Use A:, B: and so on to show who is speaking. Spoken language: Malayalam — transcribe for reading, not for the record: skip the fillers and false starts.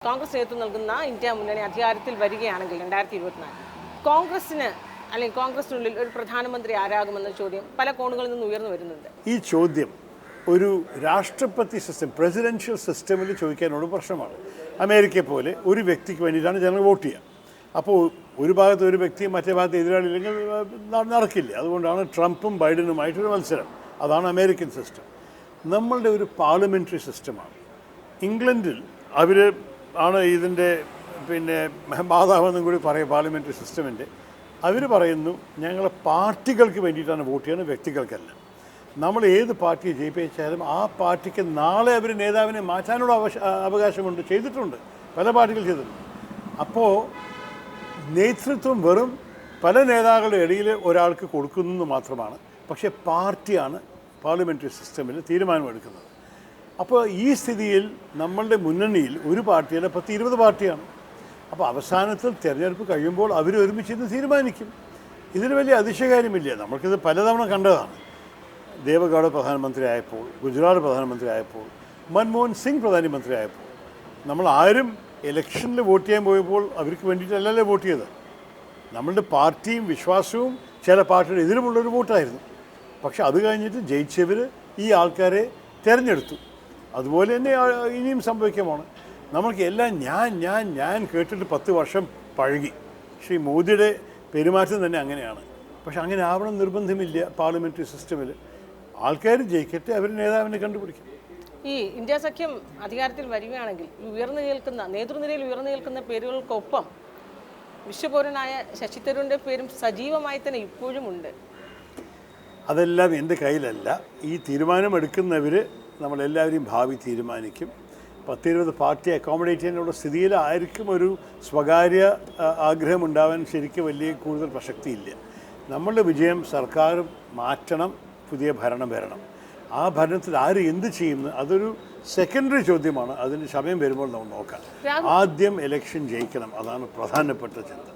A: കോൺഗ്രസ് നേതൃത്വം നൽകുന്ന ഇന്ത്യ മുന്നണി അധികാരത്തിൽ വരികയാണെങ്കിൽ 2024 കോൺഗ്രസിന് അല്ലെങ്കിൽ കോൺഗ്രസിനുള്ളിൽ ഒരു പ്രധാനമന്ത്രി ആരാകുമെന്ന ചോദ്യം പല കോണുകളിൽ നിന്ന് ഉയർന്നു വരുന്നുണ്ട്.
B: ഈ ചോദ്യം ഒരു രാഷ്ട്രപതി സിസ്റ്റം, പ്രസിഡൻഷ്യൽ സിസ്റ്റമിൽ ചോദിക്കാനുള്ള പ്രശ്നമാണ്. അമേരിക്കയെ പോലെ ഒരു വ്യക്തിക്ക് വേണ്ടിയിട്ടാണ് ജനങ്ങൾ വോട്ട് ചെയ്യുക. അപ്പോൾ ഒരു ഭാഗത്ത് ഒരു വ്യക്തിയും മറ്റേ ഭാഗത്ത് എതിരാളില്ലെങ്കിൽ നടക്കില്ല. അതുകൊണ്ടാണ് ട്രംപും ബൈഡനുമായിട്ടൊരു മത്സരം. അതാണ് അമേരിക്കൻ സിസ്റ്റം. നമ്മളുടെ ഒരു പാർലമെൻ്ററി സിസ്റ്റമാണ്. ഇംഗ്ലണ്ടിൽ അവർ ആണ് ഇതിൻ്റെ മാതാവെന്നും കൂടി പറയും പാർലമെൻ്ററി സിസ്റ്റമിൻ്റെ. അവർ പറയുന്നു ഞങ്ങളെ പാർട്ടികൾക്ക് വേണ്ടിയിട്ടാണ് വോട്ട് ചെയ്യുന്നത്, വ്യക്തികൾക്കല്ല. നമ്മൾ ഏത് പാർട്ടിയെ ജയിപ്പിച്ചാലും ആ പാർട്ടിക്ക് നാളെ അവർ നേതാവിനെ മാറ്റാനുള്ള അവകാശമുണ്ട്, ചെയ്തിട്ടുണ്ട്, പല പാർട്ടികൾ ചെയ്തിട്ടുണ്ട്. അപ്പോൾ നേതൃത്വം വെറും പല നേതാക്കളുടെ ഇടയിൽ ഒരാൾക്ക് കൊടുക്കുന്നു മാത്രമാണ്. പക്ഷേ പാർട്ടിയാണ് പാർലമെൻ്ററി സിസ്റ്റമിൽ തീരുമാനമെടുക്കുന്നത്. അപ്പോൾ ഈ സ്ഥിതിയിൽ നമ്മളുടെ മുന്നണിയിൽ ഒരു പാർട്ടിയല്ല 10-20 പാർട്ടിയാണ്. അപ്പോൾ അവസാനത്തിൽ തിരഞ്ഞെടുപ്പ് കഴിയുമ്പോൾ അവർ ഒരുമിച്ചിരുന്ന് തീരുമാനിക്കും. ഇതിന് വലിയ അതിശയകാര്യമില്ല. നമ്മൾക്കിത് പലതവണ കണ്ടതാണ്. ദേവഗൗഡ പ്രധാനമന്ത്രി ആയപ്പോൾ, ഗുജറാത്ത് പ്രധാനമന്ത്രി ആയപ്പോൾ, മൻമോഹൻ സിംഗ് പ്രധാനമന്ത്രി ആയപ്പോൾ നമ്മൾ ആരും ഇലക്ഷനിൽ വോട്ട് ചെയ്യാൻ പോയപ്പോൾ അവർക്ക് വേണ്ടിയിട്ടല്ലല്ലോ വോട്ട് ചെയ്തത്. നമ്മളുടെ പാർട്ടിയും വിശ്വാസവും ചില പാർട്ടിയുടെ എതിരുമുള്ളൊരു വോട്ടായിരുന്നു. പക്ഷെ അത് കഴിഞ്ഞിട്ട് ജയിച്ചവർ ഈ ആൾക്കാരെ തിരഞ്ഞെടുത്തു. അതുപോലെ തന്നെ ഇനിയും സംഭവിക്കാമാണ്. നമ്മൾക്ക് എല്ലാം ഞാൻ കേട്ടിട്ട് 10 വർഷം പഴകി. ശ്രീ മോദിയുടെ പെരുമാറ്റം തന്നെ അങ്ങനെയാണ്. പക്ഷെ അങ്ങനെ ആവണം നിർബന്ധമില്ല. പാർലമെൻ്ററി സിസ്റ്റമിൽ ആൾക്കാർ ജയിക്കട്ടെ, അവർ നേതാവിനെ കണ്ടുപിടിക്കും.
A: ഈ ഇന്ത്യ സഖ്യം അധികാരത്തിൽ വരികയാണെങ്കിൽ നേതൃനിരയിൽ ഉയർന്നു നിൽക്കുന്ന പേരുകൾക്കൊപ്പം വിശ്വപൗരനായ ശശി തരൂരിൻ്റെ പേരും സജീവമായി തന്നെ ഇപ്പോഴും ഉണ്ട്.
B: അതെല്ലാം എൻ്റെ കയ്യിലല്ല. ഈ തീരുമാനമെടുക്കുന്നവർ നമ്മളെല്ലാവരെയും ഭാവി തീരുമാനിക്കും. 10-20 പാർട്ടി അക്കോമഡേറ്റ് ചെയ്യാനുള്ള സ്ഥിതിയിലായിരിക്കും ഒരു സ്വകാര്യ ആഗ്രഹം ഉണ്ടാവാൻ ശരിക്കും വലിയ കൂടുതൽ പ്രസക്തിയില്ല. നമ്മളുടെ വിജയം സർക്കാർ മാറ്റണം, പുതിയ ഭരണം വരണം. ആ ഭരണത്തിൽ ആര് എന്ത് ചെയ്യുന്നു അതൊരു സെക്കൻഡറി ചോദ്യമാണ്. അതിന് സമയം വരുമ്പോൾ നമ്മൾ നോക്കാം. ആദ്യം ഇലക്ഷൻ ജയിക്കണം, അതാണ് പ്രധാനപ്പെട്ട ചിന്ത.